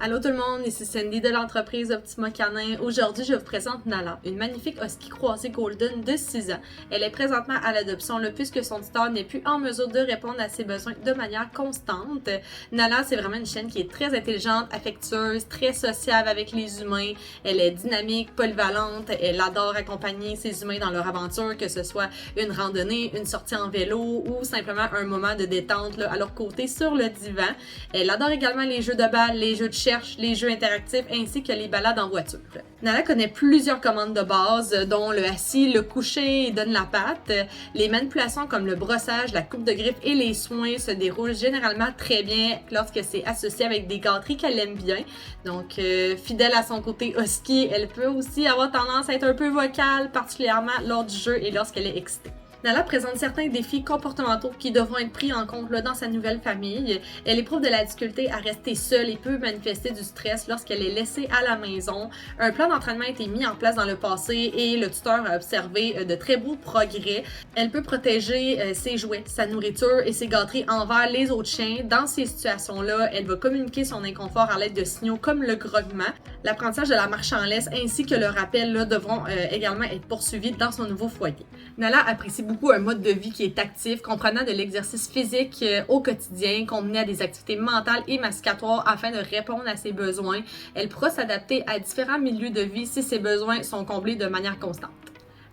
Allô tout le monde, ici Cindy de l'entreprise Optima Canin. Aujourd'hui, je vous présente Nala, une magnifique husky croisée golden de 6 ans. Elle est présentement à l'adoption puisque son tuteur n'est plus en mesure de répondre à ses besoins de manière constante. Nala, c'est vraiment une chienne qui est très intelligente, affectueuse, très sociable avec les humains. Elle est dynamique, polyvalente, elle adore accompagner ses humains dans leur aventure, que ce soit une randonnée, une sortie en vélo ou simplement un moment de détente à leur côté sur le divan. Elle adore également les jeux de balle, les jeux de les jeux interactifs ainsi que les balades en voiture. Nala connaît plusieurs commandes de base, dont le assis, le coucher et donne la patte. Les manipulations comme le brossage, la coupe de grippe et les soins se déroulent généralement très bien lorsque c'est associé avec des gâteries qu'elle aime bien. Donc, fidèle à son côté husky, elle peut aussi avoir tendance à être un peu vocale, particulièrement lors du jeu et lorsqu'elle est excitée. Nala présente certains défis comportementaux qui devront être pris en compte dans sa nouvelle famille. Elle éprouve de la difficulté à rester seule et peut manifester du stress lorsqu'elle est laissée à la maison. Un plan d'entraînement a été mis en place dans le passé et le tuteur a observé de très beaux progrès. Elle peut protéger ses jouets, sa nourriture et ses gâteries envers les autres chiens. Dans ces situations-là, elle va communiquer son inconfort à l'aide de signaux comme le grognement. L'apprentissage de la marche en laisse ainsi que le rappel devront également être poursuivis dans son nouveau foyer. Nala apprécie beaucoup un mode de vie qui est actif, comprenant de l'exercice physique au quotidien, combiné à des activités mentales et masticatoires afin de répondre à ses besoins. Elle pourra s'adapter à différents milieux de vie si ses besoins sont comblés de manière constante.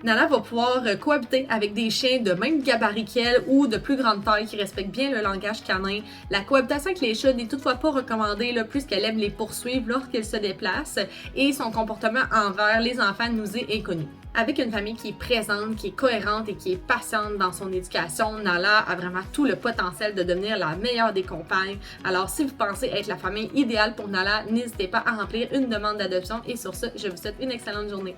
Nala va pouvoir cohabiter avec des chiens de même gabarit qu'elle ou de plus grande taille qui respectent bien le langage canin. La cohabitation avec les chats n'est toutefois pas recommandée puisqu'elle aime les poursuivre lorsqu'ils se déplacent et son comportement envers les enfants nous est inconnu. Avec une famille qui est présente, qui est cohérente et qui est patiente dans son éducation, Nala a vraiment tout le potentiel de devenir la meilleure des compagnes. Alors si vous pensez être la famille idéale pour Nala, n'hésitez pas à remplir une demande d'adoption et sur ce, je vous souhaite une excellente journée.